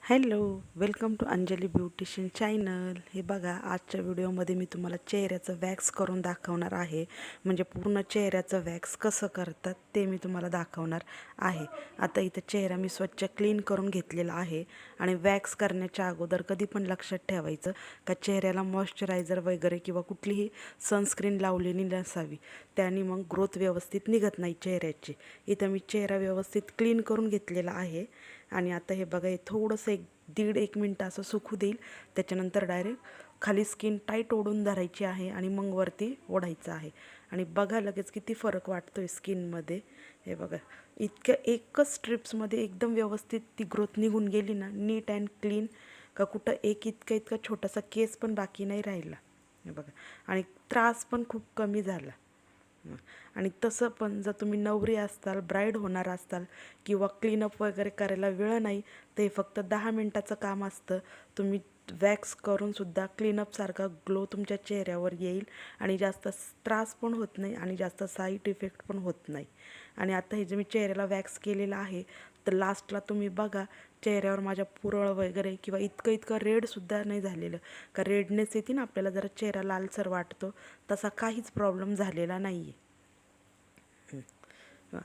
Hello, welcome to Anjali beautician channel. हे बघा, आजच्या व्हिडिओमध्ये मी तुम्हाला चेहऱ्याचं वॅक्स करून दाखवणार आहे. म्हणजे पूर्ण चेहऱ्याचं वॅक्स कसं करतात ते मी तुम्हाला दाखवणार आहे. आता इथं चेहरा मी स्वच्छ क्लीन करून घेतलेला आहे. आणि वॅक्स करण्याच्या अगोदर कधी पण लक्षात ठेवायचं का चेहऱ्याला मॉइश्चरायझर वगैरे किंवा कुठलीही सनस्क्रीन लावलेली नसावी. त्याने मग ग्रोथ व्यवस्थित निघत नाही चेहऱ्याची. इथं मी चेहरा व्यवस्थित क्लीन करून घेतलेला आहे. आणि आता हे बघा, हे थोडंसं 1-1.5 मिनटं असं सुकू देईल. त्याच्यानंतर डायरेक्ट खाली स्किन टाईट ओढून धरायची आहे आणि मग वरती ओढायचं आहे. आणि बघा लगेच किती फरक वाटतो आहे स्किनमध्ये. हे बघा, इतक्या एकच स्ट्रिप्समध्ये एकदम व्यवस्थित ती ग्रोथ निघून गेली ना, नीट अँड क्लीन. का कुठं इतका छोटासा केस पण बाकी नाही राहिला. हे बघा, आणि त्रास पण खूप कमी झाला. आणि तसं पण जर तुम्ही नवरी असताल, ब्राईड होणार असताल किंवा क्लीनअप वगैरे करायला वेळ नाही, ते फक्त 10 मिनटाचं काम असतं. तुम्ही वॅक्स करूनसुद्धा क्लीनअपसारखा ग्लो तुमच्या चेहऱ्यावर येईल. आणि जास्त त्रास पण होत नाही आणि जास्त साईड इफेक्ट पण होत नाही. आणि आता हे जे मी चेहऱ्याला वॅक्स केलेलं आहे, तर लास्टला तुम्ही बघा, चेहऱ्यावर माझ्या पुरळ वगैरे किंवा इतकं रेडसुद्धा नाही झालेलं. का रेडनेस येते ना आपल्याला, जरा चेहरा लालसर वाटतो, तसा काहीच प्रॉब्लेम झालेला नाही आहे.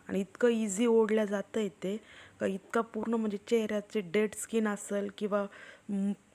आणि इतकं इझी ओढल्या जातं आहे ते, का इतका पूर्ण म्हणजे चेहऱ्याचे डेड स्किन असेल किंवा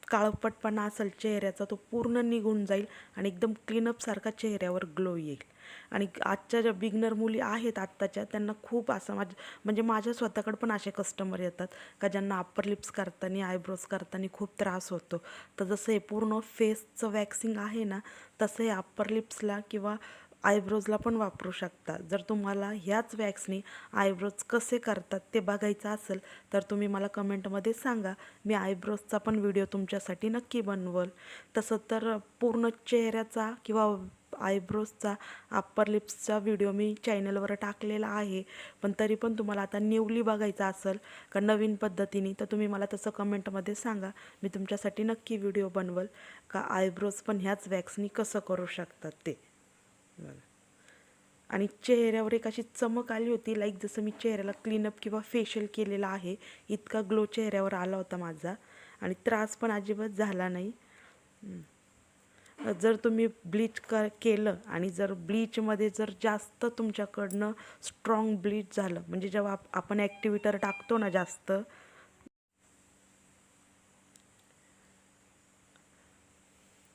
काळपटपणा असेल चेहऱ्याचा, तो पूर्ण निघून जाईल आणि एकदम क्लीनअपसारखा चेहऱ्यावर ग्लो येईल. आणि आजच्या ज्या बिगनर मुली आहेत आत्ताच्या, त्यांना खूप असं म्हणजे माझ्या स्वतःकडे पण असे कस्टमर येतात का ज्यांना अप्पर लिप्स करताना, आयब्रोज करताना खूप त्रास होतो. तर जसं हे पूर्ण फेसचं वॅक्सिंग आहे ना, तसं हे अप्पर लिप्सला किंवा आयब्रोजला पण वापरू शकता. जर तुम्हाला ह्याच वॅक्सनी आयब्रोज कसे करतात ते बघायचं असेल तर तुम्ही मला कमेंटमध्ये सांगा. मी आयब्रोजचा पण व्हिडिओ तुमच्यासाठी नक्की बनवल. तसं तर पूर्ण चेहऱ्याचा किंवा आयब्रोजचा, अप्पर लिप्सचा व्हिडिओ मी चॅनलवर टाकलेला आहे. पण तरी पण तुम्हाला आता न्यूली बघायचा असेल का नवीन पद्धतीने, तर तुम्ही मला तसं कमेंटमध्ये सांगा. मी तुमच्यासाठी नक्की व्हिडिओ बनवल का आयब्रोज पण ह्याच वॅक्सनी कसं करू शकतात ते. आणि चेहऱ्यावर एक अशी चमक आली होती, लाईक जसं मी चेहऱ्याला क्लीनअप किंवा फेशियल केलेला आहे, इतका ग्लो चेहऱ्यावर आला होता माझा. आणि त्रास पण अजिबात झाला नाही. जर तुम्ही ब्लीच केलं आणि जर ब्लीचमध्ये जर जास्त तुमच्याकडनं स्ट्रॉंग ब्लीच झालं, म्हणजे जेव्हा आपण ॲक्टिव्हिटर टाकतो ना, जास्त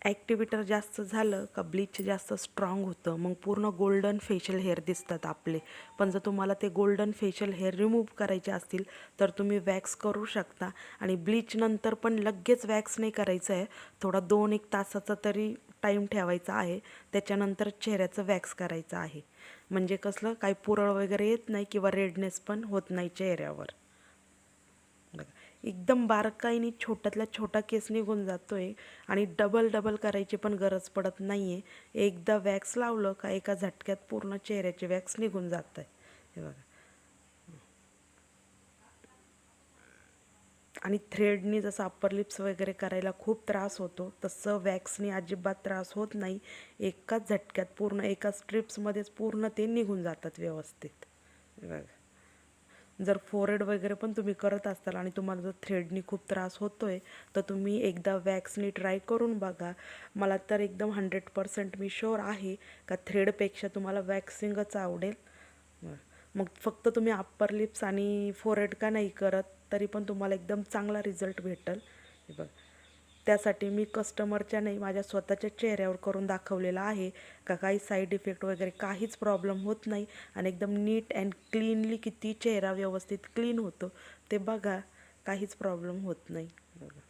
ॲक्टिव्हिटर जास्त झालं का ब्लीच जास्त स्ट्रॉंग होतं, मग पूर्ण गोल्डन फेशियल हेअर दिसतात आपले. पण जर तुम्हाला ते गोल्डन फेशियल हेअर रिमूव्ह करायचे असतील तर तुम्ही वॅक्स करू शकता. आणि ब्लीच नंतर पण लगेच वॅक्स नाही करायचं आहे, थोडा 2-1 तासाचा तरी टाईम ठेवायचा आहे. त्याच्यानंतर चेहऱ्याचं वॅक्स करायचं आहे. म्हणजे कसलं, काही पुरळ वगैरे येत नाही किंवा रेडनेस पण होत नाही चेहऱ्यावर. एकदम बारकाईने छोट्यातला छोटा केस निघून जातो आहे. आणि डबल करायची पण गरज पडत नाही आहे. एकदा वॅक्स लावलं का एका झटक्यात पूर्ण चेहऱ्याचे वॅक्स निघून जात आहे. हे बघा. आणि थ्रेडनी जसं अप्पर लिप्स वगैरे करायला खूप त्रास होतो, तसं वॅक्सनी अजिबात त्रास होत नाही. एकाच झटक्यात पूर्ण एका स्ट्रिप्समध्येच पूर्ण ते निघून जातात व्यवस्थित. हे बघा. जर फोरहेड वगैरे पण तुम्ही करत असाल आणि तुम्हाला जर थ्रेडनी खूप त्रास होतो आहे, तर तुम्ही एकदा वॅक्सनी ट्राय करून बघा. मला तर एकदम 100% मी शुअर आहे का थ्रेडपेक्षा तुम्हाला वॅक्सिंगच आवडेल. मग फक्त तुम्ही अप्पर लिप्स आणि फोरहेड का नाही करत, तरी पण तुम्हाला एकदम चांगला रिझल्ट भेटेल. हे बघ, त्यासाठी मी कस्टमरच्या नाही, माझ्या स्वतःच्या चेहऱ्यावर करून दाखवलेलं आहे का काही साईड इफेक्ट वगैरे काहीच प्रॉब्लेम होत नाही. आणि एकदम नीट अँड क्लीनली किती चेहरा व्यवस्थित क्लीन होतो ते बघा, काहीच प्रॉब्लेम होत नाही. बघा,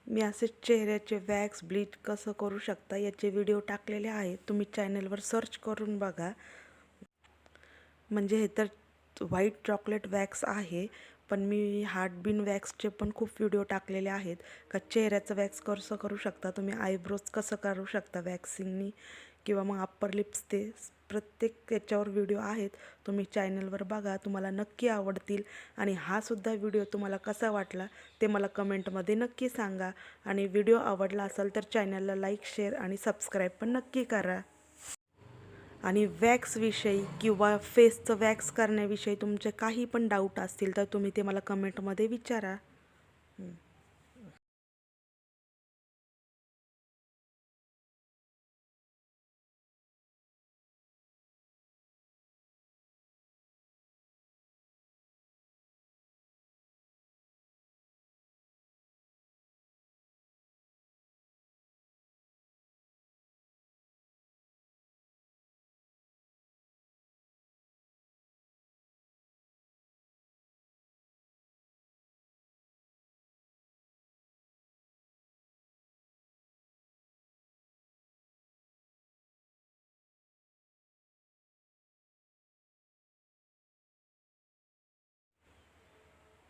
मी असे चेहऱ्याचे वॅक्स ब्लीच कसं करू शकता याचे व्हिडिओ टाकलेले आहेत, तुम्ही चॅनलवर सर्च करून बघा. म्हणजे हे तर व्हाईट चॉकलेट वॅक्स आहे, पण मी हार्टबीन वॅक्सचे पण खूप व्हिडिओ टाकलेले आहेत का चेहऱ्याचं वॅक्स कसं करू शकता तुम्ही, आयब्रोज कसं करू शकता वॅक्सिंगनी, किंवा मग अप्पर लिप्स, ते प्रत्येक याच्यावर व्हिडिओ आहेत. तुम्ही चॅनलवर बघा, तुम्हाला नक्की आवडतील. आणि हा सुद्धा व्हिडिओ तुम्हाला कसा वाटला ते मला कमेंटमध्ये नक्की सांगा. आणि व्हिडिओ आवडला असेल तर चॅनलला लाईक, शेअर आणि सबस्क्राईब पण नक्की करा. आणि वॅक्सविषयी किंवा फेसचं वॅक्स करण्याविषयी तुमचे काही पण डाऊट असतील तर तुम्ही ते मला कमेंटमध्ये विचारा.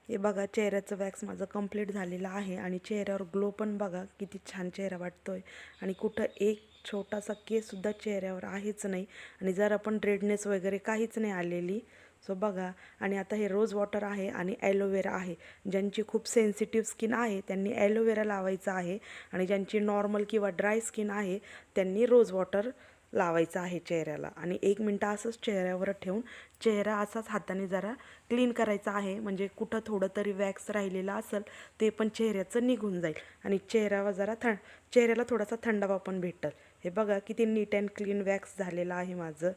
हे बघा, चेहऱ्याचं वॅक्स माझं कंप्लीट झालेलं आहे आणि चेहऱ्यावर ग्लो पण बघा किती छान चेहरा वाटतोय. आणि कुठं एक छोटासा केससुद्धा चेहऱ्यावर आहेच नाही आणि जरा पण रेडनेस वगैरे काहीच नाही आलेली. सो बघा. आणि आता हे रोज वॉटर आहे आणि ॲलोवेरा आहे. ज्यांची खूप सेन्सिटिव्ह स्किन आहे त्यांनी ॲलोवेरा लावायचं आहे आणि ज्यांची नॉर्मल किंवा ड्राय स्किन आहे त्यांनी रोज वॉटर लावायचं आहे चेहऱ्याला. आणि 1 मिनटं असंच चेहऱ्यावर ठेवून चेहरा असाच हाताने जरा क्लीन करायचा आहे, म्हणजे कुठं थोडं तरी वॅक्स राहिलेला असेल ते पण चेहऱ्याचं निघून जाईल आणि चेहऱ्याला थोडासा थंडावा पण भेटेल. हे बघा किती नीट अँड क्लीन वॅक्स झालेलं आहे माझं.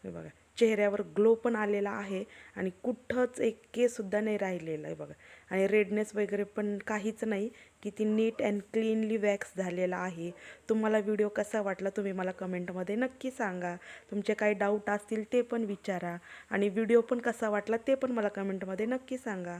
हे बघा, चेहऱ्यावर ग्लो पण आलेला आहे आणि कुठंच एक केससुद्धा नाही राहिलेलं आहे बघा. आणि रेडनेस वगैरे पण काहीच नाही. किती नीट अँड क्लीनली वॅक्स झालेला आहे. तुम्हाला व्हिडिओ कसा वाटला तुम्ही मला कमेंटमध्ये नक्की सांगा. तुमचे काही डाऊट असतील ते पण विचारा आणि व्हिडिओ पण कसा वाटला ते पण मला कमेंटमध्ये नक्की सांगा.